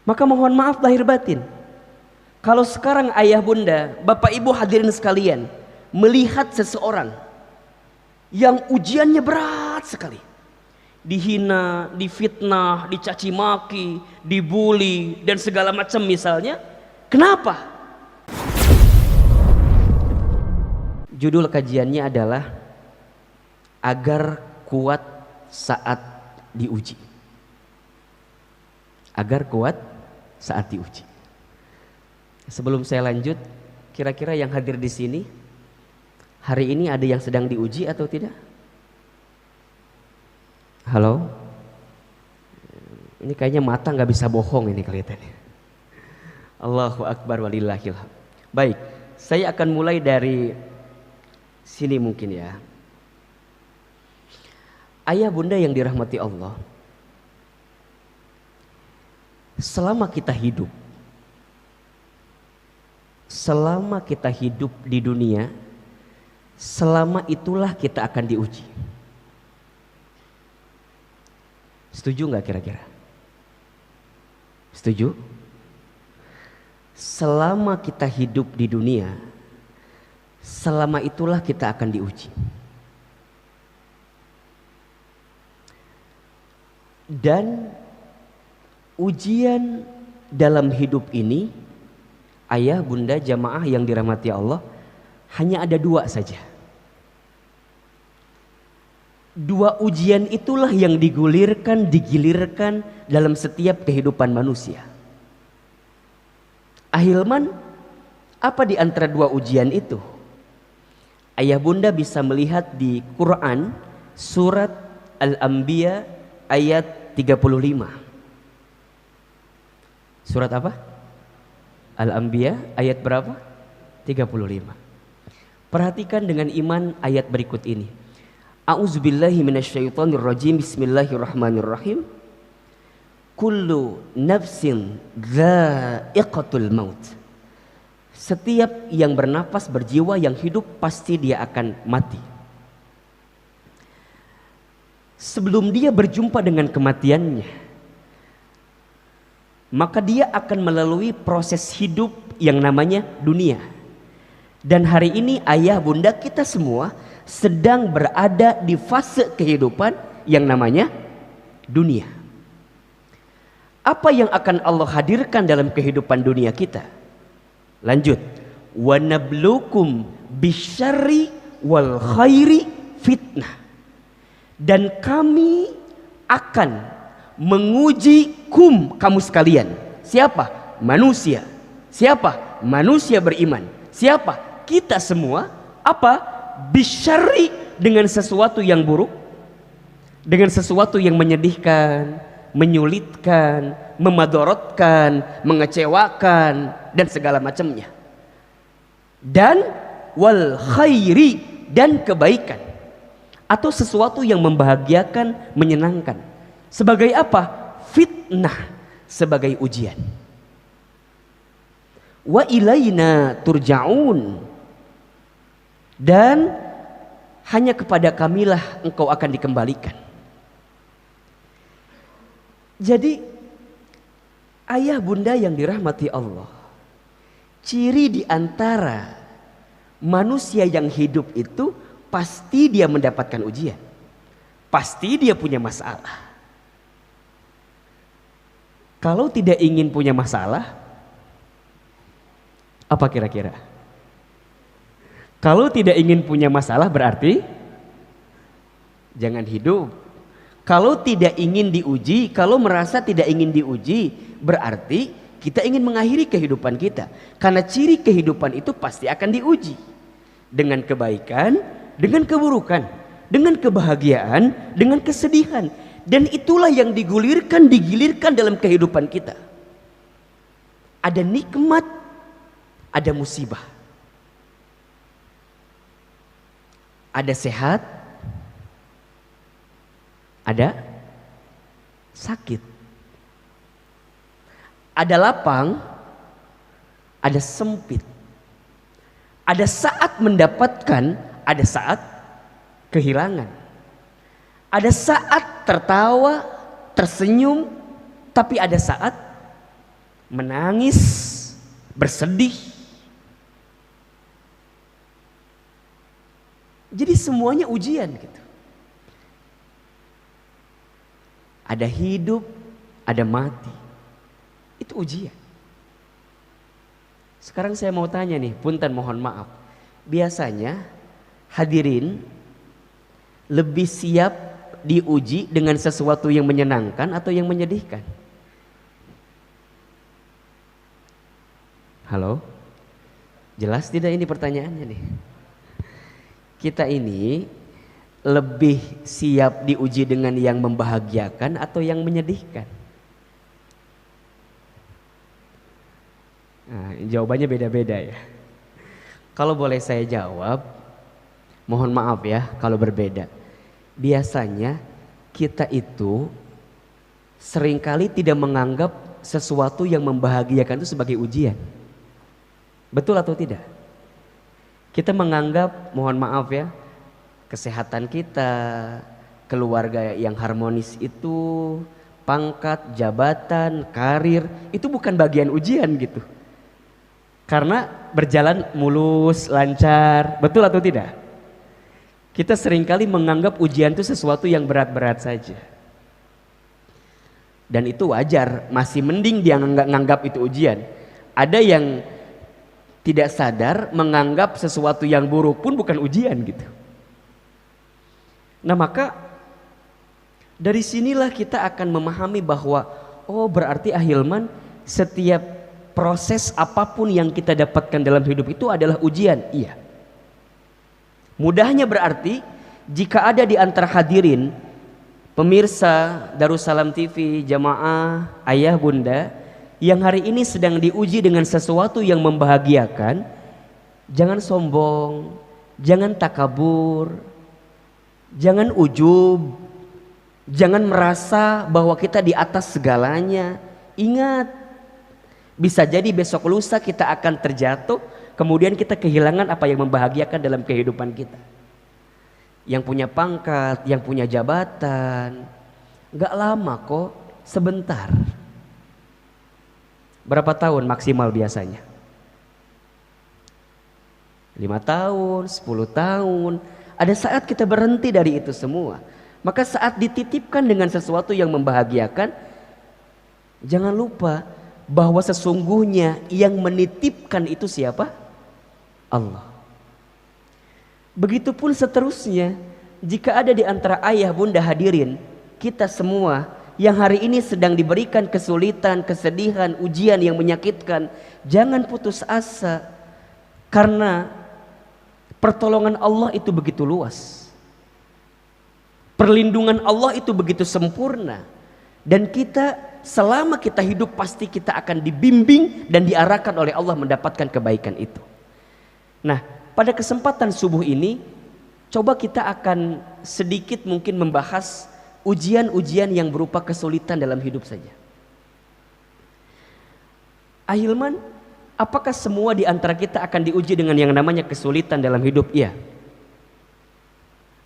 Maka mohon maaf lahir batin, kalau sekarang ayah bunda, bapak ibu hadirin sekalian, melihat seseorang yang ujiannya berat sekali, dihina, difitnah, dicaci maki, dibully dan segala macam misalnya, kenapa? Judul kajiannya adalah agar kuat saat diuji. Agar kuat saat diuji. Sebelum saya lanjut, kira-kira yang hadir di sini hari ini ada yang sedang diuji atau tidak? Halo? Ini kayaknya mata nggak bisa bohong ini kelihatannya. Allahu Akbar walillahil hamd. Baik, saya akan mulai dari sini mungkin ya. Ayah bunda yang dirahmati Allah, selama kita hidup di dunia, selama itulah kita akan diuji. Setuju nggak kira-kira? Setuju? Selama kita hidup di dunia, selama itulah kita akan diuji. Dan ujian dalam hidup ini, ayah bunda jamaah yang dirahmati Allah, hanya ada dua saja. Dua ujian itulah yang digulirkan, digilirkan dalam setiap kehidupan manusia. Ahilman, apa di antara dua ujian itu? Ayah bunda bisa melihat di Quran surat Al-Anbiya ayat 35. Surat apa? Al-Anbiya ayat berapa? 35. Perhatikan dengan iman ayat berikut ini. A'udzubillahi minasyaitonirrajim. Bismillahirrahmanirrahim. Kullu nafsin dha'iqatul maut. Setiap yang bernapas, berjiwa, yang hidup pasti dia akan mati. Sebelum dia berjumpa dengan kematiannya, maka dia akan melalui proses hidup yang namanya dunia. Dan hari ini ayah bunda kita semua sedang berada di fase kehidupan yang namanya dunia. Apa yang akan Allah hadirkan dalam kehidupan dunia kita? Lanjut. Wa nablukum bisyarri wal khairi fitnah. Dan kami akan menguji kamu sekalian. Siapa? Manusia. Siapa? Manusia beriman. Siapa? Kita semua. Apa? Bisyarri, dengan sesuatu yang buruk, dengan sesuatu yang menyedihkan, menyulitkan, memadorotkan, mengecewakan dan segala macamnya. Dan wal khairi, dan kebaikan atau sesuatu yang membahagiakan, menyenangkan. Sebagai apa? Fitnah, sebagai ujian. Wa ilaina turja'un, dan hanya kepada kamilah engkau akan dikembalikan. Jadi ayah bunda yang dirahmati Allah, ciri di antara manusia yang hidup itu pasti dia mendapatkan ujian, pasti dia punya masalah. Kalau tidak ingin punya masalah, apa kira-kira? Kalau tidak ingin punya masalah berarti jangan hidup. Kalau tidak ingin diuji, kalau merasa tidak ingin diuji, berarti kita ingin mengakhiri kehidupan kita. Karena ciri kehidupan itu pasti akan diuji. Dengan kebaikan, dengan keburukan, dengan kebahagiaan, dengan kesedihan. Dan itulah yang digulirkan, digilirkan dalam kehidupan kita. Ada nikmat, ada musibah. Ada sehat, ada sakit, ada lapang, ada sempit, ada saat mendapatkan, ada saat kehilangan, ada saat tertawa, tersenyum, tapi ada saat menangis, bersedih. Jadi semuanya ujian gitu. Ada hidup, ada mati. Itu ujian. Sekarang saya mau tanya nih, punten mohon maaf. Biasanya hadirin lebih siap diuji dengan sesuatu yang menyenangkan atau yang menyedihkan? Halo? Jelas tidak ini pertanyaannya nih? Kita ini lebih siap diuji dengan yang membahagiakan atau yang menyedihkan? Nah, jawabannya beda-beda ya. Kalau boleh saya jawab, mohon maaf ya kalau berbeda. Biasanya kita itu seringkali tidak menganggap sesuatu yang membahagiakan itu sebagai ujian. Betul atau tidak? Kita menganggap, mohon maaf ya, kesehatan kita, keluarga yang harmonis itu, pangkat, jabatan, karir, itu bukan bagian ujian gitu. Karena berjalan mulus, lancar, betul atau tidak? Kita seringkali menganggap ujian itu sesuatu yang berat-berat saja. Dan itu wajar, masih mending dia nganggap itu ujian. Ada yang tidak sadar menganggap sesuatu yang buruk pun bukan ujian gitu. Nah maka dari sinilah kita akan memahami bahwa oh berarti ahilman setiap proses apapun yang kita dapatkan dalam hidup itu adalah ujian. Iya. Mudahnya berarti jika ada di antara hadirin pemirsa Darussalam TV, jamaah, ayah bunda yang hari ini sedang diuji dengan sesuatu yang membahagiakan, jangan sombong, jangan takabur, jangan ujub, jangan merasa bahwa kita di atas segalanya. Ingat, bisa jadi besok lusa kita akan terjatuh, kemudian kita kehilangan apa yang membahagiakan dalam kehidupan kita. Yang punya pangkat, yang punya jabatan, gak lama kok, sebentar. Berapa tahun maksimal biasanya? 5 tahun, 10 tahun. Ada saat kita berhenti dari itu semua. Maka saat dititipkan dengan sesuatu yang membahagiakan, jangan lupa bahwa sesungguhnya yang menitipkan itu siapa? Allah. Begitupun seterusnya, jika ada di antara ayah bunda hadirin, kita semua yang hari ini sedang diberikan kesulitan, kesedihan, ujian yang menyakitkan, jangan putus asa, karena pertolongan Allah itu begitu luas, perlindungan Allah itu begitu sempurna, dan kita selama kita hidup pasti kita akan dibimbing dan diarahkan oleh Allah mendapatkan kebaikan itu. Nah, pada kesempatan subuh ini coba kita akan sedikit mungkin membahas ujian-ujian yang berupa kesulitan dalam hidup saja. Ahilman, apakah semua di antara kita akan diuji dengan yang namanya kesulitan dalam hidup? Iya.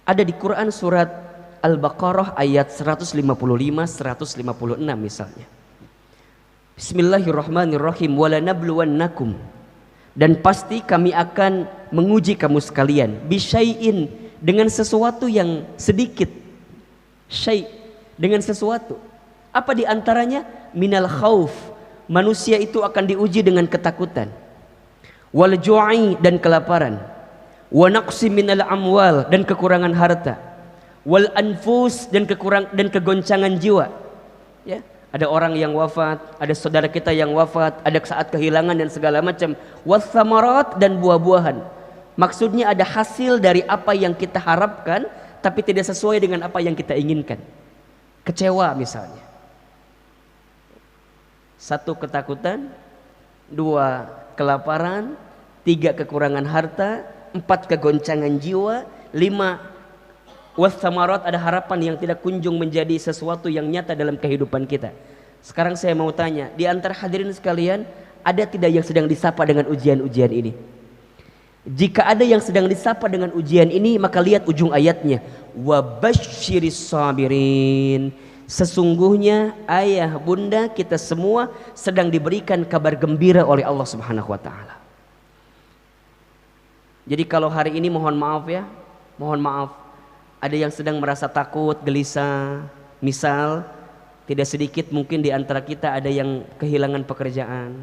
Ada di Quran surat Al-Baqarah ayat 155, 156 misalnya. Bismillahirrahmanirrahim. Walanabluwannakum, dan pasti kami akan menguji kamu sekalian, bisyai'in, dengan sesuatu yang sedikit. Syai', dengan sesuatu. Apa di antaranya? Minal khauf, manusia itu akan diuji dengan ketakutan. Wal ju'i, dan kelaparan. Wa naqsi minal amwal, dan kekurangan harta. Wal anfus, dan kegoncangan jiwa. Ya, ada orang yang wafat, ada saudara kita yang wafat, ada saat kehilangan dan segala macam. Wathamarat, dan buah-buahan. Maksudnya ada hasil dari apa yang kita harapkan tapi tidak sesuai dengan apa yang kita inginkan. Kecewa misalnya. 1, ketakutan. 2, kelaparan. 3, kekurangan harta. 4, kegoncangan jiwa. 5, wathamarat, ada harapan yang tidak kunjung menjadi sesuatu yang nyata dalam kehidupan kita. Sekarang saya mau tanya, di antara hadirin sekalian, ada tidak yang sedang disapa dengan ujian-ujian ini? Jika ada yang sedang disapa dengan ujian ini, maka lihat ujung ayatnya. Wa basyiris sabirin. Sesungguhnya ayah bunda kita semua sedang diberikan kabar gembira oleh Allah Subhanahu wa taala. Jadi kalau hari ini mohon maaf ya, mohon maaf, ada yang sedang merasa takut, gelisah, misal tidak sedikit mungkin di antara kita ada yang kehilangan pekerjaan,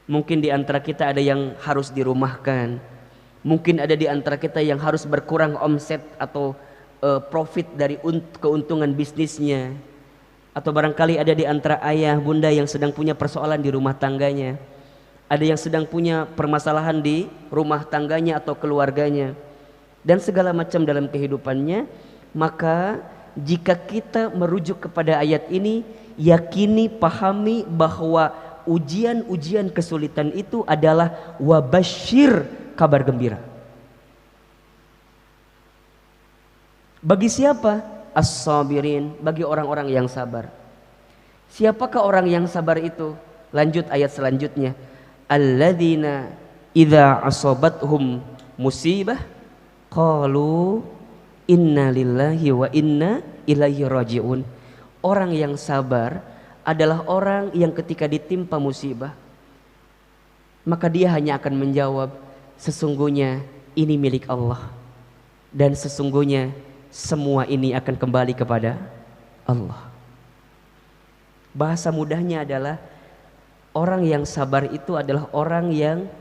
mungkin di antara kita ada yang harus dirumahkan, mungkin ada di antara kita yang harus berkurang omset atau profit dari keuntungan bisnisnya, atau barangkali ada di antara ayah bunda yang sedang punya persoalan di rumah tangganya, ada yang sedang punya permasalahan di rumah tangganya atau keluarganya dan segala macam dalam kehidupannya. Maka jika kita merujuk kepada ayat ini, yakini, pahami bahwa ujian-ujian kesulitan itu adalah wabasyir, kabar gembira. Bagi siapa? As-sabirin, bagi orang-orang yang sabar. Siapakah orang yang sabar itu? Lanjut ayat selanjutnya. Alladzina idza asabathum musibah qalu inna lillahi wa inna ilaihi rajiun. Orang yang sabar adalah orang yang ketika ditimpa musibah, maka dia hanya akan menjawab, sesungguhnya ini milik Allah dan sesungguhnya semua ini akan kembali kepada Allah. Bahasa mudahnya adalah orang yang sabar itu adalah orang yang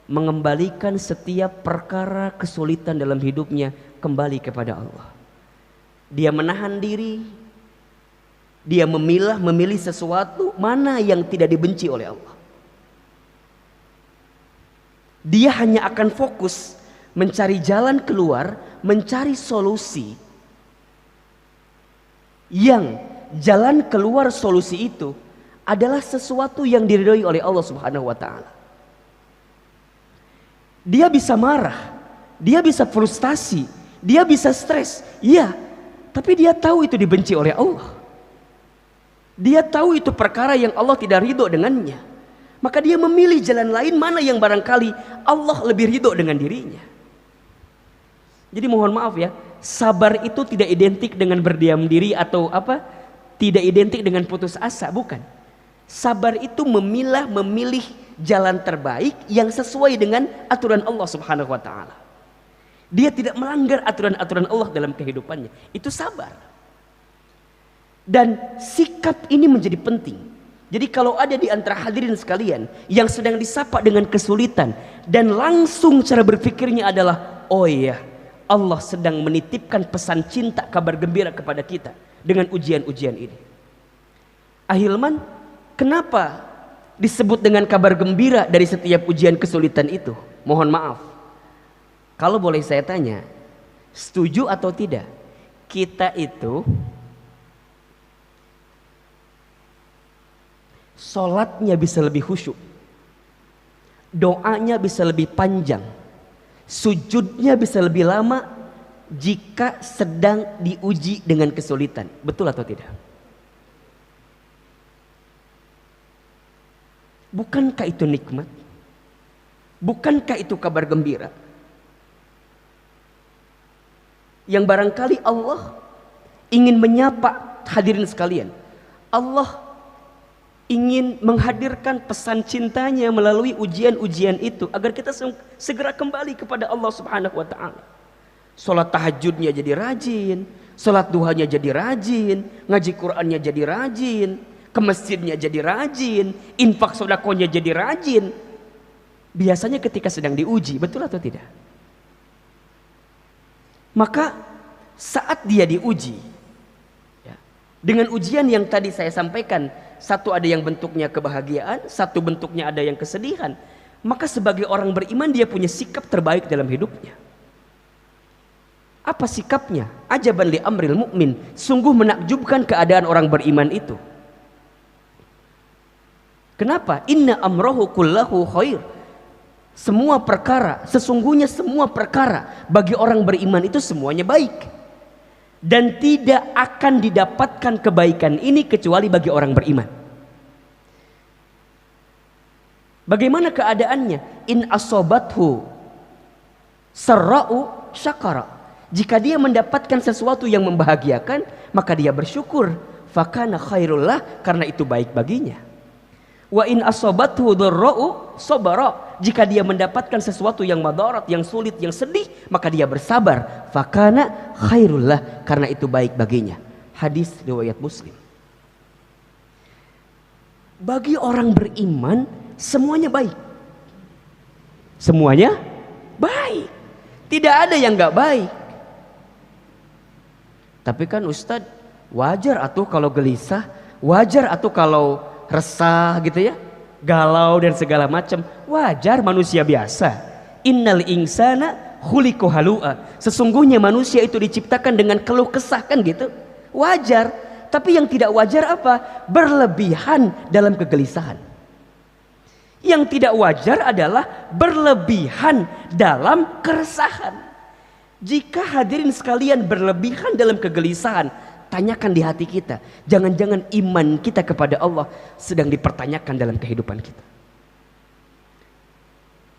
mengembalikan setiap perkara kesulitan dalam hidupnya kembali kepada Allah. Dia menahan diri, dia memilih sesuatu mana yang tidak dibenci oleh Allah. Dia hanya akan fokus mencari jalan keluar, mencari solusi yang jalan keluar solusi itu adalah sesuatu yang diridhoi oleh Allah Subhanahu wa taala. Dia bisa marah, dia bisa frustasi, dia bisa stres, iya, tapi dia tahu itu dibenci oleh Allah. Dia tahu itu perkara yang Allah tidak ridho dengannya. Maka dia memilih jalan lain mana yang barangkali Allah lebih ridho dengan dirinya. Jadi mohon maaf ya, sabar itu tidak identik dengan berdiam diri atau apa? Tidak identik dengan putus asa, bukan. Sabar itu memilih jalan terbaik yang sesuai dengan aturan Allah Subhanahu wa taala. Dia tidak melanggar aturan-aturan Allah dalam kehidupannya. Itu sabar. Dan sikap ini menjadi penting. Jadi kalau ada di antara hadirin sekalian yang sedang disapa dengan kesulitan dan langsung cara berpikirnya adalah, oh iya, Allah sedang menitipkan pesan cinta, kabar gembira kepada kita dengan ujian-ujian ini. Ahilman, kenapa disebut dengan kabar gembira dari setiap ujian kesulitan itu? Mohon maaf, kalau boleh saya tanya, setuju atau tidak? Kita itu sholatnya bisa lebih khusyuk, doanya bisa lebih panjang, sujudnya bisa lebih lama jika sedang diuji dengan kesulitan. Betul atau tidak? Bukankah itu nikmat? Bukankah itu kabar gembira? Yang barangkali Allah ingin menyapa hadirin sekalian. Allah ingin menghadirkan pesan cintanya melalui ujian-ujian itu agar kita segera kembali kepada Allah Subhanahu wa taala. Salat tahajudnya jadi rajin, salat duhanya jadi rajin, ngaji Qur'annya jadi rajin, ke masjidnya jadi rajin, infak sedekahnya jadi rajin. Biasanya ketika sedang diuji, betul atau tidak? Maka saat dia diuji ya, dengan ujian yang tadi saya sampaikan, satu ada yang bentuknya kebahagiaan, satu bentuknya ada yang kesedihan, maka sebagai orang beriman dia punya sikap terbaik dalam hidupnya. Apa sikapnya? Ajaban li amril mu'min, sungguh menakjubkan keadaan orang beriman itu. Kenapa? Inna amrohu kullahu khair. Semua perkara, sesungguhnya semua perkara bagi orang beriman itu semuanya baik. Dan tidak akan didapatkan kebaikan ini kecuali bagi orang beriman. Bagaimana keadaannya? In asobathu sarra'u syakara. Jika dia mendapatkan sesuatu yang membahagiakan, maka dia bersyukur. fakana khairullah, karena itu baik baginya. Wa in asobathu dharra'u sabara, jika dia mendapatkan sesuatu yang madarat, yang sulit, yang sedih, maka dia bersabar, fakana khairullah, karena itu baik baginya. Hadis riwayat Muslim. Bagi orang beriman semuanya baik. Semuanya baik. Tidak ada yang gak baik. Tapi kan Ustadz, wajar atuh kalau gelisah, wajar atuh kalau resah gitu ya, galau dan segala macam, wajar, manusia biasa. Innal insana khuliqa halu'a, sesungguhnya manusia itu diciptakan dengan keluh kesah, kan gitu, wajar. Tapi yang tidak wajar apa? Berlebihan dalam kegelisahan. Yang tidak wajar adalah berlebihan dalam keresahan. Jika hadirin sekalian berlebihan dalam kegelisahan, tanyakan di hati kita, jangan-jangan iman kita kepada Allah sedang dipertanyakan dalam kehidupan kita.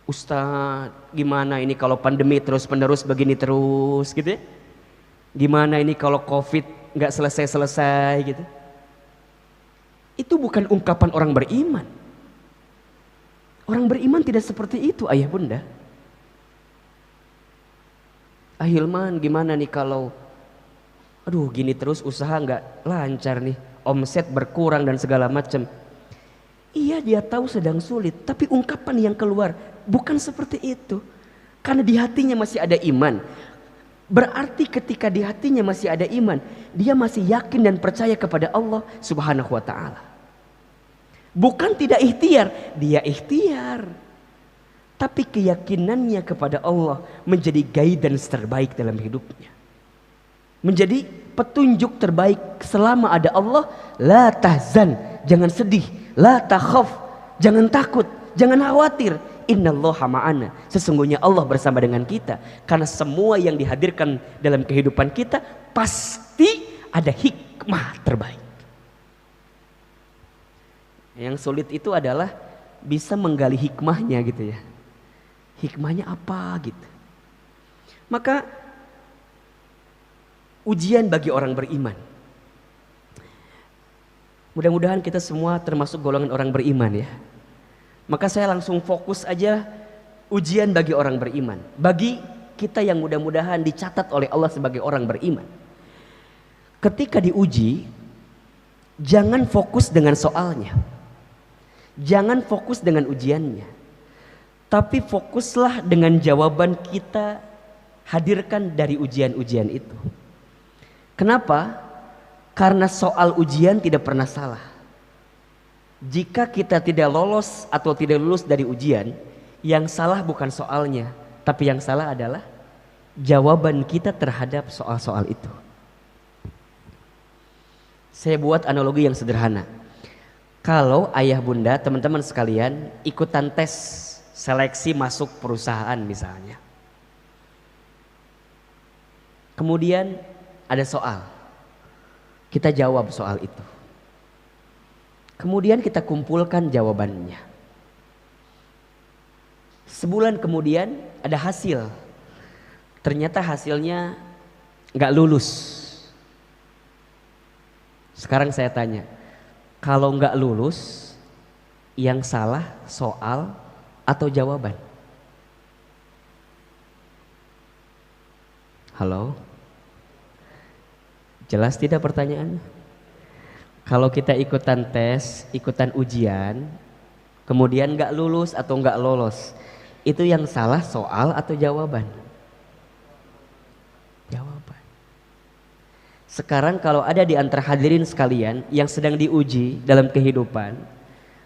Ustaz, gimana ini kalau pandemi terus-menerus begini terus gitu ya? Gimana ini kalau Covid nggak selesai-selesai gitu? Itu bukan ungkapan orang beriman. Orang beriman tidak seperti itu, ayah bunda. Ahilman, gimana nih kalau aduh gini terus usaha nggak lancar nih, omset berkurang dan segala macam. Iya, dia tahu sedang sulit, tapi ungkapan yang keluar bukan seperti itu. Karena di hatinya masih ada iman. Berarti ketika di hatinya masih ada iman, dia masih yakin dan percaya kepada Allah Subhanahu wa ta'ala. Bukan tidak ikhtiar, dia ikhtiar. Tapi keyakinannya kepada Allah menjadi guidance terbaik dalam hidupnya. Menjadi petunjuk terbaik selama ada Allah. La tahzan, jangan sedih. La takhaf, jangan takut, jangan khawatir. Innallaha ma'ana, sesungguhnya Allah bersama dengan kita. Karena semua yang dihadirkan dalam kehidupan kita pasti ada hikmah terbaik. Yang sulit itu adalah bisa menggali hikmahnya gitu ya. Hikmahnya apa gitu. Maka ujian bagi orang beriman. Mudah-mudahan kita semua termasuk golongan orang beriman ya. Maka saya langsung fokus aja ujian bagi orang beriman. Bagi kita yang mudah-mudahan dicatat oleh Allah sebagai orang beriman. Ketika diuji, jangan fokus dengan soalnya. Jangan fokus dengan ujiannya. Tapi fokuslah dengan jawaban kita hadirkan dari ujian-ujian itu. Kenapa? Karena soal ujian tidak pernah salah. Jika kita tidak lolos atau tidak lulus dari ujian, yang salah bukan soalnya, tapi yang salah adalah jawaban kita terhadap soal-soal itu. Saya buat analogi yang sederhana. Kalau ayah bunda, teman-teman sekalian ikutan tes seleksi masuk perusahaan misalnya. Kemudian ada soal. Kita jawab soal itu. Kemudian kita kumpulkan jawabannya. Sebulan kemudian ada hasil. Ternyata hasilnya nggak lulus. Sekarang saya tanya, kalau nggak lulus, yang salah soal atau jawaban? Halo? Jelas tidak pertanyaannya? Kalau kita ikutan tes, ikutan ujian, kemudian nggak lulus atau nggak lolos, itu yang salah soal atau jawaban? Jawaban. Sekarang kalau ada di antara hadirin sekalian yang sedang diuji dalam kehidupan,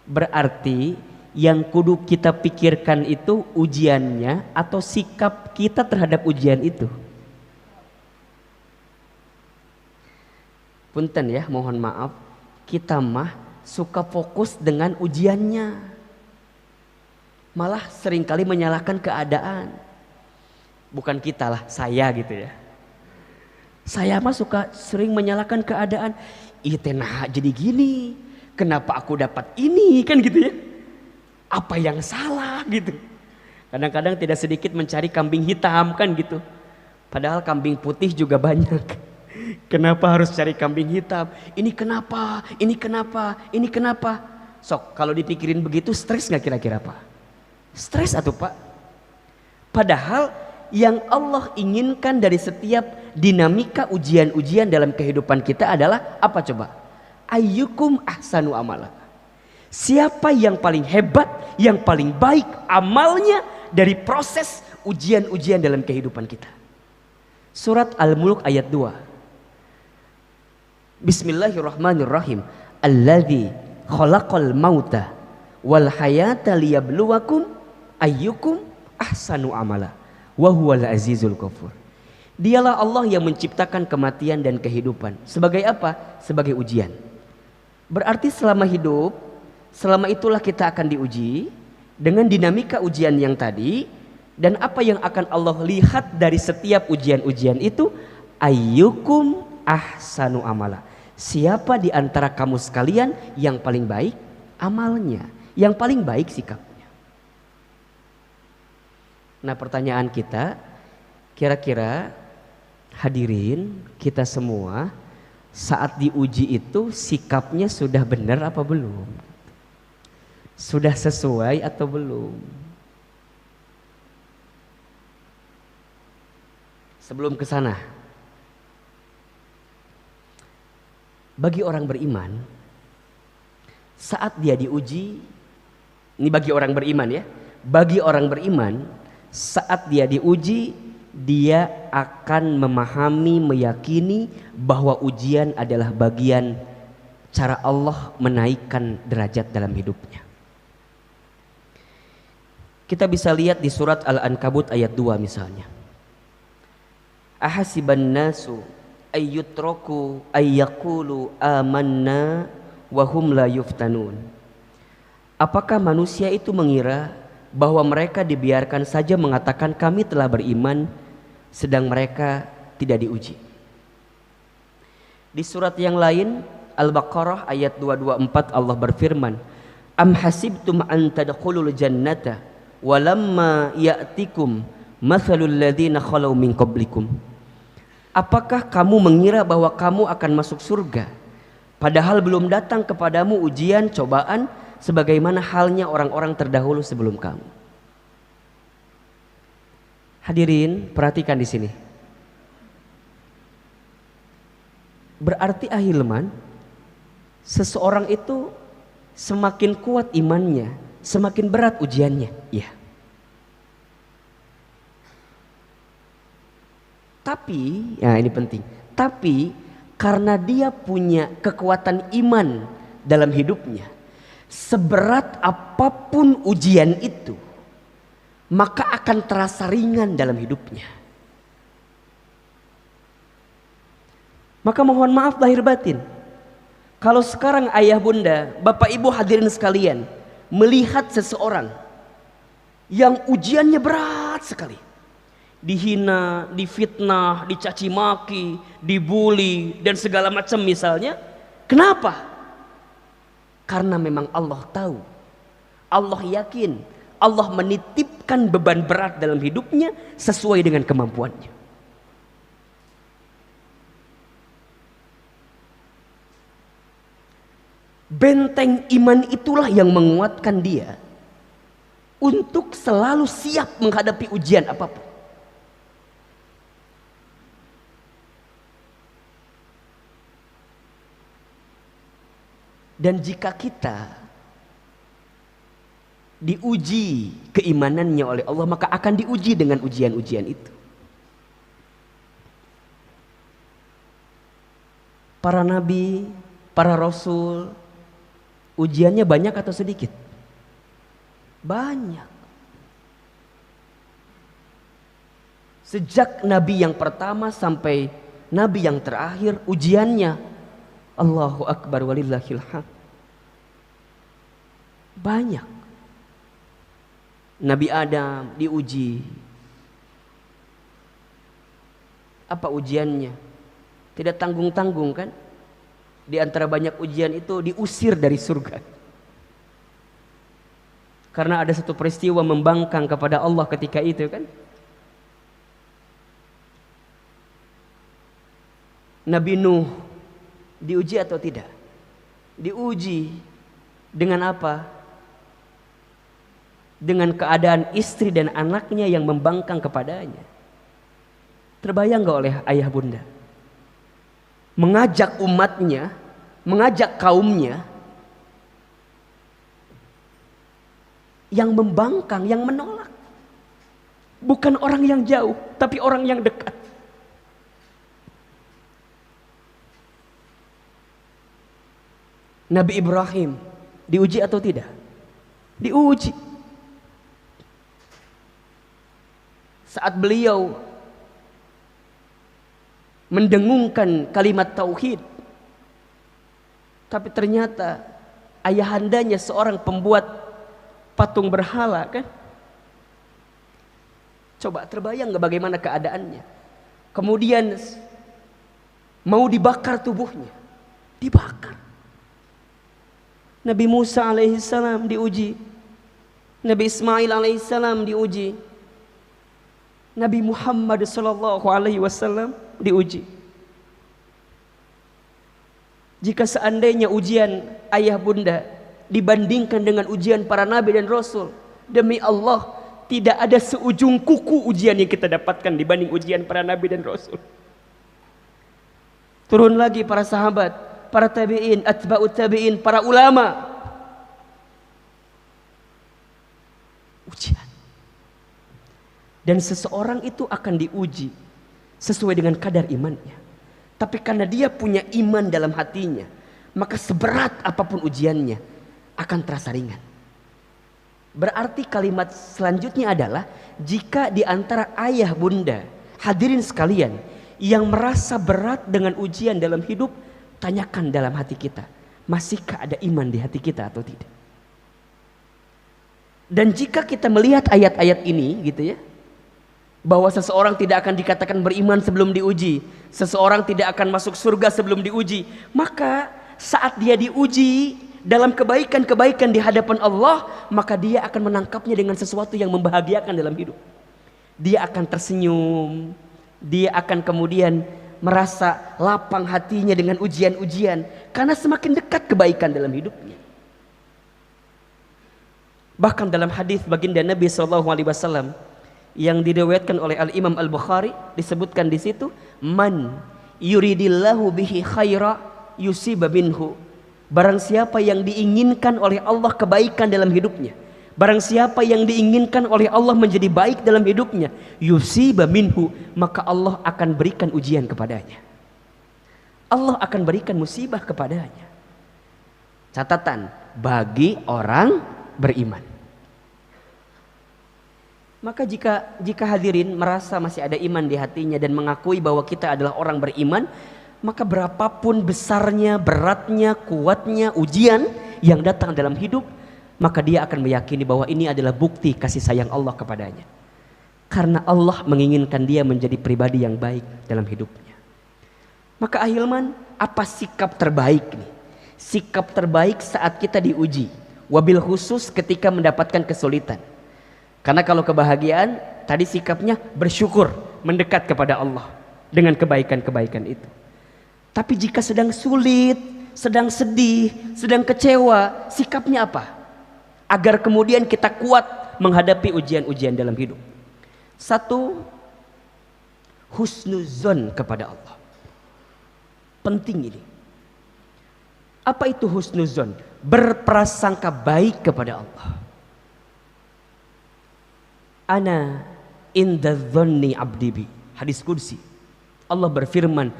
berarti yang kudu kita pikirkan itu ujiannya atau sikap kita terhadap ujian itu. Punten ya, mohon maaf, kita mah suka fokus dengan ujiannya, malah seringkali menyalahkan keadaan. Bukan kita lah, saya gitu ya. Saya mah suka sering menyalahkan keadaan. Ih nah jadi gini, kenapa aku dapat ini, kan gitu ya. Apa yang salah gitu. Kadang-kadang tidak sedikit mencari kambing hitam kan gitu. Padahal kambing putih juga banyak. Kenapa harus cari kambing hitam? Ini kenapa? Ini kenapa? Ini kenapa? Sok, kalau dipikirin begitu stres nggak kira-kira Pak? Stres atau Pak? Padahal yang Allah inginkan dari setiap dinamika ujian-ujian dalam kehidupan kita adalah apa coba? Ayyukum ahsanu amala. Siapa yang paling hebat, yang paling baik amalnya dari proses ujian-ujian dalam kehidupan kita. Surat Al-Mulk ayat 2. Bismillahirrahmanirrahim. Alladzi khalaqal mauta wal hayata liyabluwakum ayyukum ahsanu amala wa huwal azizul ghafur. Dialah Allah yang menciptakan kematian dan kehidupan. Sebagai apa? Sebagai ujian. Berarti selama hidup, selama itulah kita akan diuji dengan dinamika ujian yang tadi. Dan apa yang akan Allah lihat dari setiap ujian-ujian itu? Ayyukum ahsanu amala. Siapa di antara kamu sekalian yang paling baik amalnya, yang paling baik sikapnya. Nah, pertanyaan kita, kira-kira hadirin kita semua saat diuji itu sikapnya sudah benar apa belum? Sudah sesuai atau belum? Sebelum ke sana, bagi orang beriman, saat dia diuji, ini bagi orang beriman ya, bagi orang beriman, saat dia diuji, dia akan memahami, meyakini bahwa ujian adalah bagian cara Allah menaikkan derajat dalam hidupnya. Kita bisa lihat di surat Al-Ankabut ayat 2 misalnya. Ahasiban nasu ayyutraku ayyaqulu amanna wa hum la yuftanun. Apakah manusia itu mengira bahwa mereka dibiarkan saja mengatakan kami telah beriman sedang mereka tidak diuji? Di surat yang lain Al-Baqarah ayat 224 Allah berfirman, am hasibtum an tadkhulul jannata walamma ya'tikum mathalul ladzina khalau min qablikum. Apakah kamu mengira bahwa kamu akan masuk surga padahal belum datang kepadamu ujian, cobaan sebagaimana halnya orang-orang terdahulu sebelum kamu? Hadirin, perhatikan di sini. Berarti ahilman, seseorang itu semakin kuat imannya, semakin berat ujiannya. Ya. Tapi, ya ini penting. Tapi karena dia punya kekuatan iman dalam hidupnya, seberat apapun ujian itu, maka akan terasa ringan dalam hidupnya. Maka mohon maaf lahir batin, kalau sekarang ayah bunda, bapak ibu hadirin sekalian, melihat seseorang yang ujiannya berat sekali, dihina, difitnah, dicaci maki, dibully dan segala macam misalnya. Kenapa? Karena memang Allah tahu, Allah yakin, Allah menitipkan beban berat dalam hidupnya sesuai dengan kemampuannya. Benteng iman itulah yang menguatkan dia untuk selalu siap menghadapi ujian apapun. Dan jika kita diuji keimanannya oleh Allah, maka akan diuji dengan ujian-ujian itu. Para nabi, para rasul, ujiannya banyak atau sedikit? Banyak. Sejak nabi yang pertama sampai nabi yang terakhir, ujiannya Allahu Akbar walillahil hamd. Banyak. Nabi Adam diuji. Apa ujiannya? Tidak tanggung-tanggung kan? Di antara banyak ujian itu diusir dari surga. Karena ada satu peristiwa membangkang kepada Allah ketika itu kan? Nabi Nuh diuji atau tidak? Diuji. Dengan apa? Dengan keadaan istri dan anaknya yang membangkang kepadanya. Terbayang gak oleh ayah bunda? Mengajak umatnya, mengajak kaumnya yang membangkang, yang menolak. Bukan orang yang jauh, tapi orang yang dekat. Nabi Ibrahim diuji atau tidak? Diuji. Saat beliau mendengungkan kalimat tauhid, tapi ternyata ayahandanya seorang pembuat patung berhala, kan? Coba terbayang gak bagaimana keadaannya? Kemudian mau dibakar tubuhnya, dibakar. Nabi Musa alaihissalam diuji, Nabi Ismail alaihissalam diuji, Nabi Muhammad sallallahu alaihi wasallam diuji. Jika seandainya ujian ayah bunda dibandingkan dengan ujian para nabi dan rasul, demi Allah tidak ada seujung kuku ujian yang kita dapatkan dibanding ujian para nabi dan rasul. Turun lagi para sahabat, para tabi'in, atba'ut tabi'in, para ulama. Ujian. Dan seseorang itu akan diuji sesuai dengan kadar imannya. Tapi karena dia punya iman dalam hatinya, maka seberat apapun ujiannya akan terasa ringan. Berarti kalimat selanjutnya adalah, jika di antara ayah bunda, hadirin sekalian, yang merasa berat dengan ujian dalam hidup, tanyakan dalam hati kita, masihkah ada iman di hati kita atau tidak? Dan jika kita melihat ayat-ayat ini gitu ya, bahwa seseorang tidak akan dikatakan beriman sebelum diuji, seseorang tidak akan masuk surga sebelum diuji, maka saat dia diuji dalam kebaikan-kebaikan di hadapan Allah, maka dia akan menangkapnya dengan sesuatu yang membahagiakan dalam hidup. Dia akan tersenyum, dia akan kemudian merasa lapang hatinya dengan ujian-ujian, karena semakin dekat kebaikan dalam hidupnya. Bahkan dalam hadis baginda Nabi SAW yang diriwayatkan oleh Al-Imam Al-Bukhari, disebutkan di situ, man yuridillahu bihi khaira yusiba minhu. Barang siapa yang diinginkan oleh Allah kebaikan dalam hidupnya, barang siapa yang diinginkan oleh Allah menjadi baik dalam hidupnya, yusiba minhu, maka Allah akan berikan ujian kepadanya. Allah akan berikan musibah kepadanya. Catatan, bagi orang beriman. Maka jika hadirin merasa masih ada iman di hatinya dan mengakui bahwa kita adalah orang beriman, maka berapapun besarnya, beratnya, kuatnya ujian yang datang dalam hidup, maka dia akan meyakini bahwa ini adalah bukti kasih sayang Allah kepadanya. Karena Allah menginginkan dia menjadi pribadi yang baik dalam hidupnya. Maka ahilman, apa sikap terbaik nih? Sikap terbaik saat kita diuji, wabil khusus ketika mendapatkan kesulitan. Karena kalau kebahagiaan, tadi sikapnya bersyukur, mendekat kepada Allah dengan kebaikan-kebaikan itu. Tapi jika sedang sulit, sedang sedih, sedang kecewa, sikapnya apa? Agar kemudian kita kuat menghadapi ujian-ujian dalam hidup. Satu, husnuzon kepada Allah. Penting ini. Apa itu husnuzon? Berprasangka baik kepada Allah. Ana inda dzanni abdi bi. Hadis qudsi. Allah berfirman,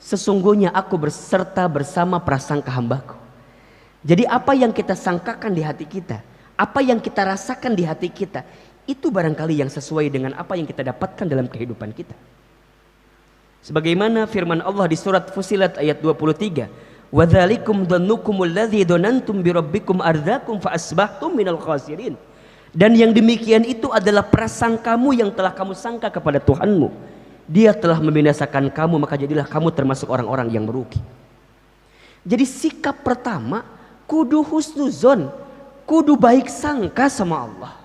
sesungguhnya aku berserta bersama prasangka hambaku. Jadi apa yang kita sangkakan di hati kita, apa yang kita rasakan di hati kita, itu barangkali yang sesuai dengan apa yang kita dapatkan dalam kehidupan kita. Sebagaimana firman Allah di surat Fussilat ayat 23, wa dzalikum dhannukumul ladzi dhanantum bi rabbikum ardzakum fa asbahtum minal khasirin. Dan yang demikian itu adalah prasangkamu yang telah kamu sangka kepada Tuhanmu. Dia telah membinasakan kamu, maka jadilah kamu termasuk orang-orang yang merugi. Jadi sikap pertama, kudu husnuzon, kudu baik sangka sama Allah.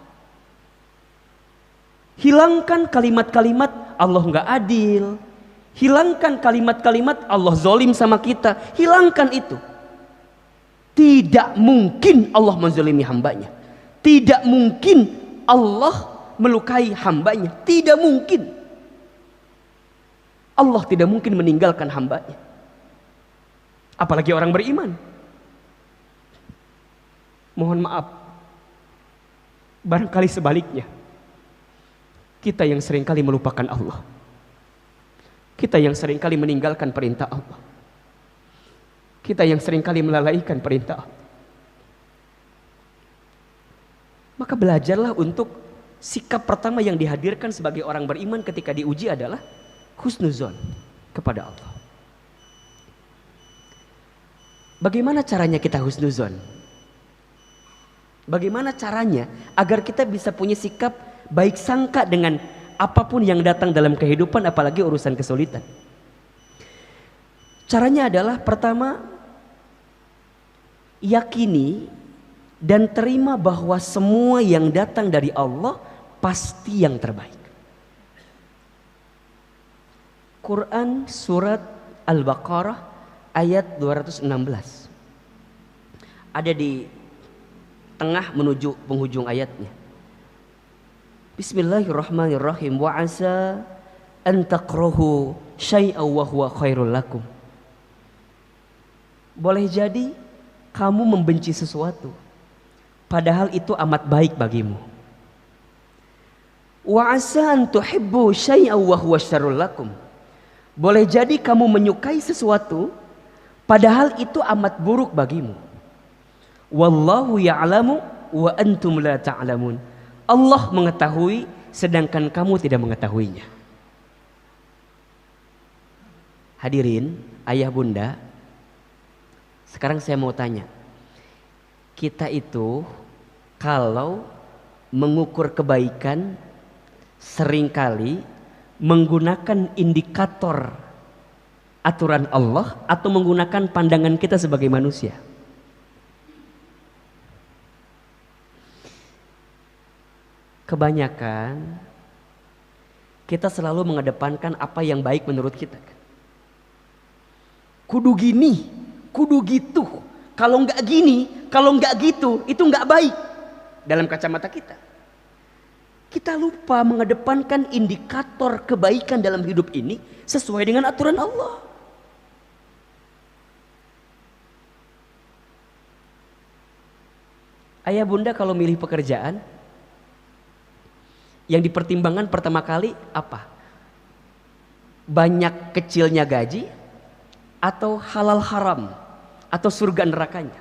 Hilangkan kalimat-kalimat Allah nggak adil, Hilangkan kalimat-kalimat Allah zolim sama kita. Hilangkan itu. Tidak mungkin Allah menzalimi hambanya. Tidak mungkin Allah melukai hambanya. Tidak mungkin. Allah tidak mungkin meninggalkan hambanya. Apalagi orang beriman. Mohon maaf. Barangkali sebaliknya. Kita yang seringkali melupakan Allah. Kita yang seringkali meninggalkan perintah Allah. Kita yang seringkali melalaikan perintah Allah. Maka belajarlah untuk sikap pertama yang dihadirkan sebagai orang beriman ketika diuji adalah husnuzon kepada Allah. Bagaimana caranya kita husnuzon? Bagaimana caranya agar kita bisa punya sikap baik sangka dengan apapun yang datang dalam kehidupan, apalagi urusan kesulitan? Caranya adalah pertama, yakini dan terima bahwa semua yang datang dari Allah pasti yang terbaik. Quran surat Al-Baqarah ayat 216. Ada di tengah menuju penghujung ayatnya. Bismillahirrahmanirrahim. Wa asa an takrahu syai'an wa huwa khairul lakum. Boleh jadi kamu membenci sesuatu padahal itu amat baik bagimu. Wa asa an tuhibbu syai'an wa huwa syarrul lakum. Boleh jadi kamu menyukai sesuatu padahal itu amat buruk bagimu. Wallahu ya'lamu wa antum la ta'lamun. Allah mengetahui sedangkan kamu tidak mengetahuinya. Hadirin, ayah bunda, sekarang saya mau tanya. Kita itu kalau mengukur kebaikan seringkali menggunakan indikator aturan Allah atau menggunakan pandangan kita sebagai manusia. Kebanyakan kita selalu mengedepankan apa yang baik menurut kita. Kudu gini, kudu gitu. Kalau nggak gini, kalau nggak gitu, itu nggak baik dalam kacamata kita. Kita lupa mengedepankan indikator kebaikan dalam hidup ini sesuai dengan aturan Allah. Ayah bunda kalau milih pekerjaan, yang dipertimbangkan pertama kali apa? Banyak kecilnya gaji atau halal haram atau surga nerakanya?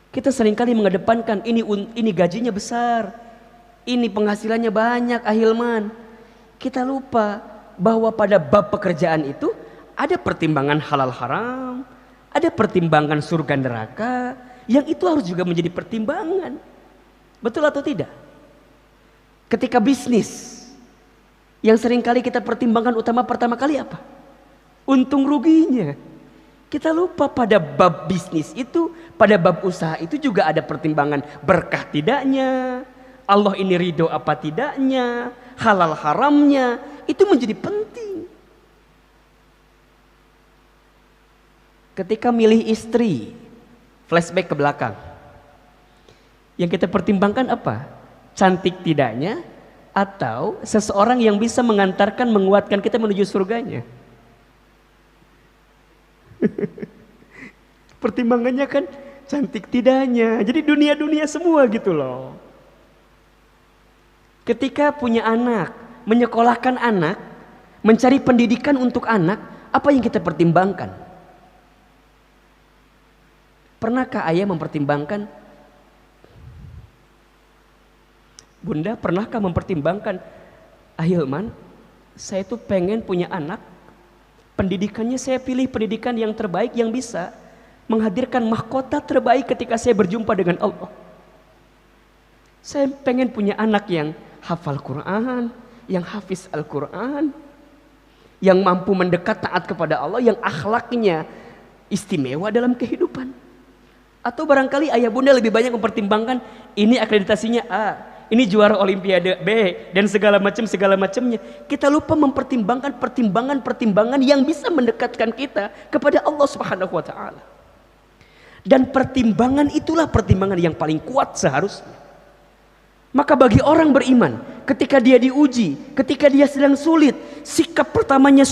Kita seringkali mengedepankan ini gajinya besar, ini penghasilannya banyak, ahilman. Kita lupa bahwa pada bab pekerjaan itu ada pertimbangan halal haram, ada pertimbangan surga neraka, yang itu harus juga menjadi pertimbangan. Betul atau tidak? Ketika bisnis, yang seringkali kita pertimbangkan utama pertama kali apa? Untung ruginya. Kita lupa pada bab bisnis itu, pada bab usaha itu juga ada pertimbangan berkah tidaknya, Allah ini ridho apa tidaknya, halal haramnya, itu menjadi penting. Ketika milih istri, flashback ke belakang, yang kita pertimbangkan apa? Cantik tidaknya, atau seseorang yang bisa mengantarkan, menguatkan kita menuju surganya. Pertimbangannya kan cantik tidaknya, jadi dunia-dunia semua gitu loh. Ketika punya anak, menyekolahkan anak, mencari pendidikan untuk anak, apa yang kita pertimbangkan? Pernahkah ayah mempertimbangkan? Bunda, pernahkah mempertimbangkan? Ahilman, saya tuh pengen punya anak, pendidikannya saya pilih pendidikan yang terbaik yang bisa menghadirkan mahkota terbaik ketika saya berjumpa dengan Allah. Saya pengen punya anak yang hafal Quran, yang hafiz Al-Quran, yang mampu mendekat taat kepada Allah, yang akhlaknya istimewa dalam kehidupan. Atau barangkali ayah bunda lebih banyak mempertimbangkan ini akreditasinya A, ini juara olimpiade B dan segala macamnya. Kita lupa mempertimbangkan pertimbangan yang bisa mendekatkan kita kepada Allah Subhanahu wa taala. Dan pertimbangan itulah pertimbangan yang paling kuat seharusnya. Maka bagi orang beriman, ketika dia diuji, ketika dia sedang sulit, sikap pertamanya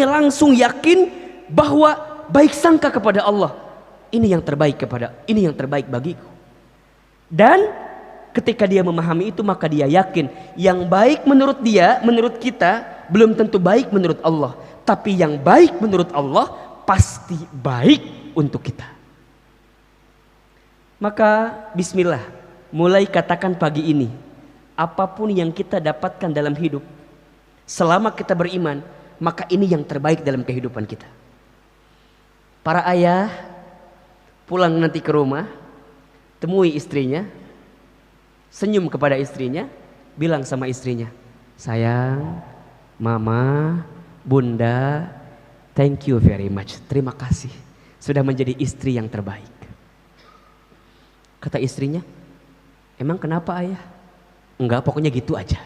langsung yakin bahwa baik sangka kepada Allah. Ini yang terbaik bagiku. Dan ketika dia memahami itu, maka dia yakin yang baik menurut dia, menurut kita belum tentu baik menurut Allah, tapi yang baik menurut Allah pasti baik untuk kita. Maka bismillah, mulai katakan pagi ini, apapun yang kita dapatkan dalam hidup, selama kita beriman, maka ini yang terbaik dalam kehidupan kita. Para ayah pulang nanti ke rumah, temui istrinya, senyum kepada istrinya, bilang sama istrinya, sayang, mama, bunda, thank you very much, terima kasih sudah menjadi istri yang terbaik. Kata istrinya, emang kenapa ayah? Enggak, pokoknya gitu aja.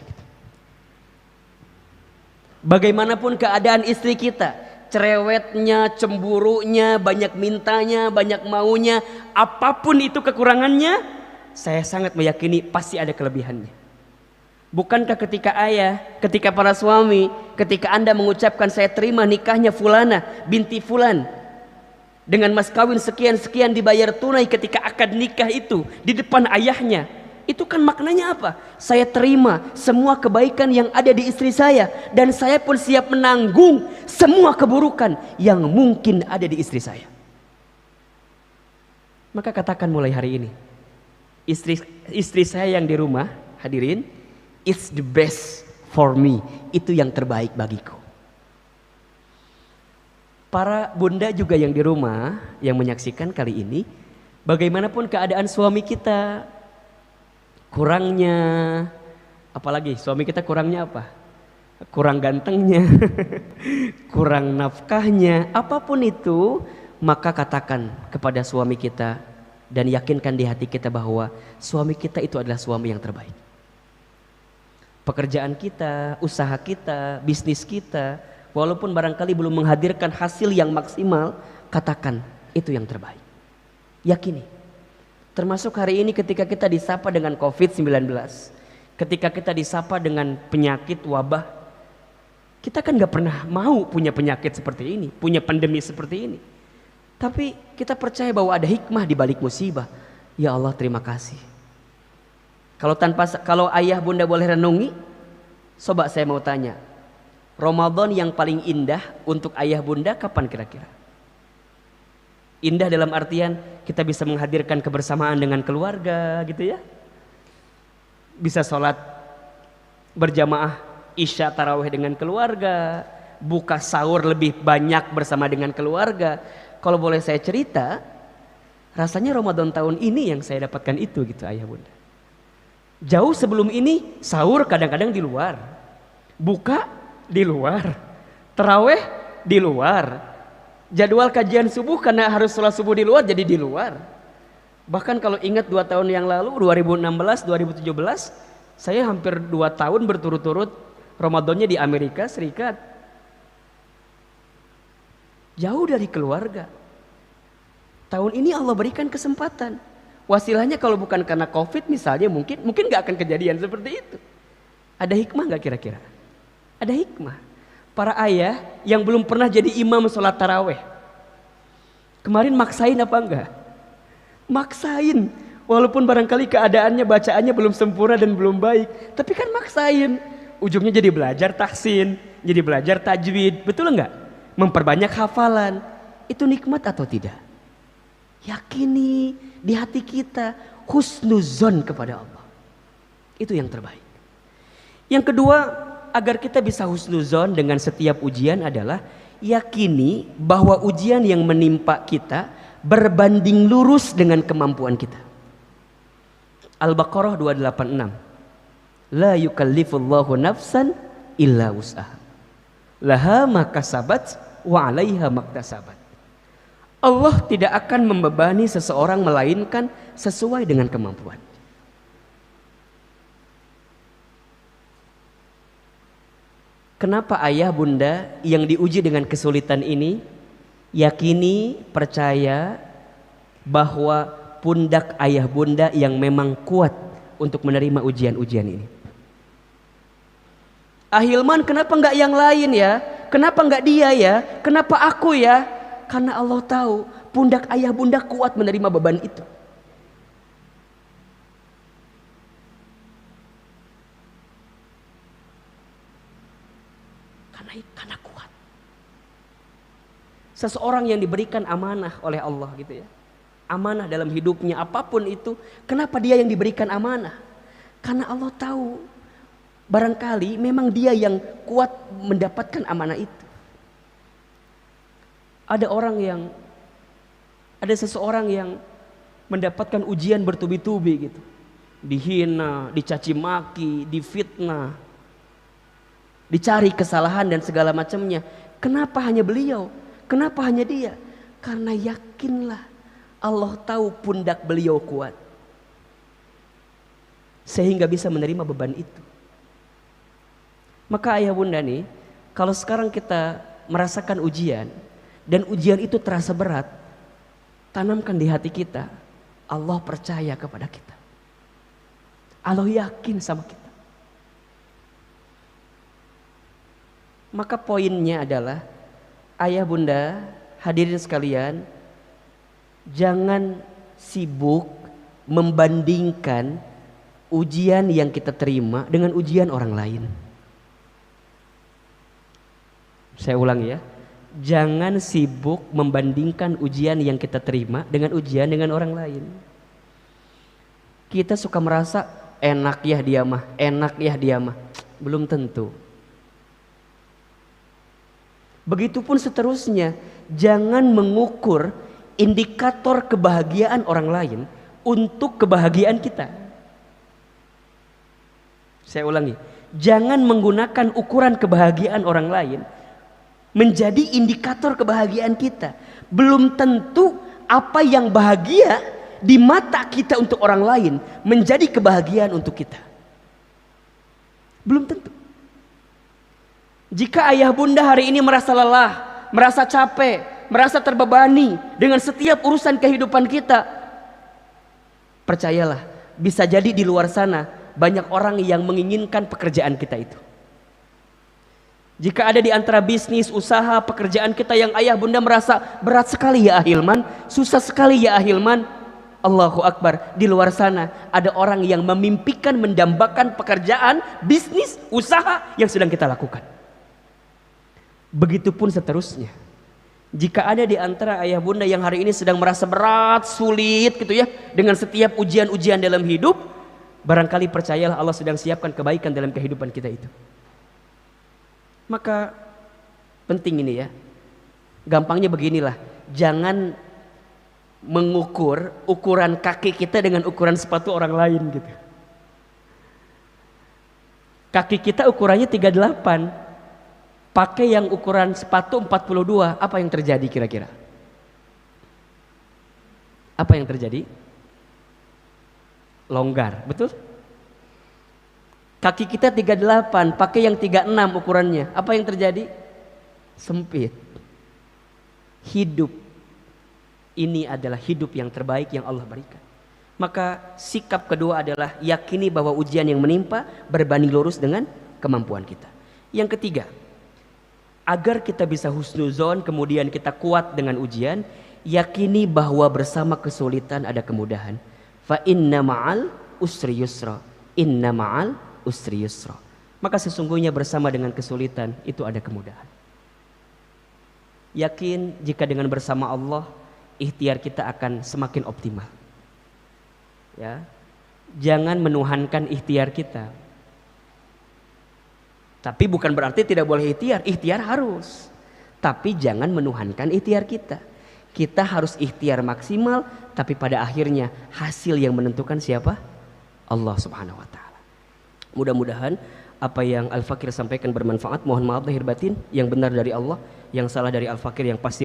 Bagaimanapun keadaan istri kita, cerewetnya, cemburunya, banyak mintanya, banyak maunya, apapun itu kekurangannya, saya sangat meyakini pasti ada kelebihannya. Bukankah ketika para suami, ketika Anda mengucapkan saya terima nikahnya fulana binti fulan dengan mas kawin sekian-sekian dibayar tunai ketika akad nikah itu di depan ayahnya, itu kan maknanya apa? Saya terima semua kebaikan yang ada di istri saya, dan saya pun siap menanggung semua keburukan yang mungkin ada di istri saya. Maka katakan mulai hari ini, istri saya yang di rumah, hadirin, it's the best for me, itu yang terbaik bagiku. Para bunda juga yang di rumah yang menyaksikan kali ini, bagaimanapun keadaan suami kita, kurangnya, apalagi suami kita kurangnya apa? Kurang gantengnya, kurang nafkahnya, apapun itu, maka katakan kepada suami kita dan yakinkan di hati kita bahwa suami kita itu adalah suami yang terbaik. Pekerjaan kita, usaha kita, bisnis kita, walaupun barangkali belum menghadirkan hasil yang maksimal, katakan itu yang terbaik. Yakini. Termasuk hari ini ketika kita disapa dengan COVID-19, ketika kita disapa dengan penyakit wabah, kita kan gak pernah mau punya penyakit seperti ini, punya pandemi seperti ini. Tapi kita percaya bahwa ada hikmah di balik musibah. Ya Allah, terima kasih. Kalau ayah bunda boleh renungi, coba saya mau tanya, Ramadan yang paling indah untuk ayah bunda kapan kira-kira? Indah dalam artian kita bisa menghadirkan kebersamaan dengan keluarga gitu ya. Bisa sholat berjamaah isya tarawih dengan keluarga, buka sahur lebih banyak bersama dengan keluarga. Kalau boleh saya cerita, rasanya Ramadan tahun ini yang saya dapatkan itu gitu ayah bunda. Jauh sebelum ini sahur kadang-kadang di luar, buka di luar, tarawih di luar. Jadwal kajian subuh karena harus sholat subuh di luar jadi di luar. Bahkan kalau ingat 2 tahun yang lalu 2016, 2017 saya hampir 2 tahun berturut-turut Ramadannya di Amerika Serikat. Jauh dari keluarga. Tahun ini Allah berikan kesempatan. Wasilahnya kalau bukan karena COVID misalnya mungkin gak akan kejadian seperti itu. Ada hikmah gak kira-kira? Ada hikmah. Para ayah yang belum pernah jadi imam sholat taraweh, kemarin maksain apa enggak? Maksain, walaupun barangkali keadaannya bacaannya belum sempurna dan belum baik, tapi kan maksain. Ujungnya jadi belajar tahsin, jadi belajar tajwid, betul enggak? Memperbanyak hafalan, itu nikmat atau tidak? Yakini di hati kita husnuzon kepada Allah, itu yang terbaik. Yang kedua, agar kita bisa husnuzon dengan setiap ujian adalah yakini bahwa ujian yang menimpa kita berbanding lurus dengan kemampuan kita. Al-Baqarah 286. La yukallifullahu nafsan illa wus'aha. Laha ma kasabat wa 'alaiha maktasabat. Allah tidak akan membebani seseorang melainkan sesuai dengan kemampuan. Kenapa ayah bunda yang diuji dengan kesulitan ini yakini, percaya bahwa pundak ayah bunda yang memang kuat untuk menerima ujian-ujian ini. Ahilman, kenapa nggak yang lain ya? Kenapa nggak dia ya? Kenapa aku ya? Karena Allah tahu pundak ayah bunda kuat menerima beban itu. Karena kuat. Seseorang yang diberikan amanah oleh Allah gitu ya. Amanah dalam hidupnya apapun itu. Kenapa dia yang diberikan amanah? Karena Allah tahu barangkali memang dia yang kuat mendapatkan amanah itu. Ada seseorang yang mendapatkan ujian bertubi-tubi gitu. Dihina, dicaci maki, difitnah, dicari kesalahan dan segala macamnya. Kenapa hanya beliau? Kenapa hanya dia? Karena yakinlah Allah tahu pundak beliau kuat, sehingga bisa menerima beban itu. Maka ayah bunda nih, kalau sekarang kita merasakan ujian dan ujian itu terasa berat, tanamkan di hati kita, Allah percaya kepada kita. Allah yakin sama kita. Maka poinnya adalah, ayah bunda, hadirin sekalian, jangan sibuk membandingkan ujian yang kita terima dengan ujian orang lain. Saya ulangi ya, jangan sibuk membandingkan ujian yang kita terima dengan ujian dengan orang lain. Kita suka merasa enak ya dia mah, enak ya dia mah. Belum tentu. Begitupun seterusnya, jangan mengukur indikator kebahagiaan orang lain untuk kebahagiaan kita. Saya ulangi, jangan menggunakan ukuran kebahagiaan orang lain menjadi indikator kebahagiaan kita. Belum tentu apa yang bahagia di mata kita untuk orang lain menjadi kebahagiaan untuk kita. Belum tentu. Jika ayah bunda hari ini merasa lelah, merasa capek, merasa terbebani dengan setiap urusan kehidupan kita, percayalah, bisa jadi di luar sana banyak orang yang menginginkan pekerjaan kita itu. Jika ada di antara bisnis, usaha, pekerjaan kita yang ayah bunda merasa berat sekali ya Ahilman, susah sekali ya Ahilman, Allahu Akbar, di luar sana ada orang yang memimpikan, mendambakan pekerjaan, bisnis, usaha yang sedang kita lakukan. Begitupun seterusnya. Jika ada di antara ayah bunda yang hari ini sedang merasa berat, sulit gitu ya, dengan setiap ujian-ujian dalam hidup, barangkali percayalah Allah sedang siapkan kebaikan dalam kehidupan kita itu. Maka penting ini ya, gampangnya beginilah, jangan mengukur ukuran kaki kita dengan ukuran sepatu orang lain gitu. Kaki kita ukurannya 38, pakai yang ukuran sepatu 42, apa yang terjadi kira-kira? Apa yang terjadi? Longgar, betul? Kaki kita 38, pakai yang 36 ukurannya. Apa yang terjadi? Sempit. Hidup ini adalah hidup yang terbaik yang Allah berikan. Maka sikap kedua adalah yakini bahwa ujian yang menimpa berbanding lurus dengan kemampuan kita. Yang ketiga, agar kita bisa husnuzon kemudian kita kuat dengan ujian, yakini bahwa bersama kesulitan ada kemudahan. Fa inna ma'al usri yusra. Inna ma'al usri yusra. Maka sesungguhnya bersama dengan kesulitan itu ada kemudahan. Yakin jika dengan bersama Allah, ikhtiar kita akan semakin optimal. Ya, jangan menuhankan ikhtiar kita. Tapi bukan berarti tidak boleh ikhtiar. Ikhtiar harus. Tapi jangan menuhankan ikhtiar kita. Kita harus ikhtiar maksimal, tapi pada akhirnya hasil yang menentukan siapa? Allah Subhanahu wa taala. Mudah-mudahan apa yang Al-Fakir sampaikan bermanfaat. Mohon maaf lahir batin, yang benar dari Allah, yang salah dari Al-Fakir yang pasti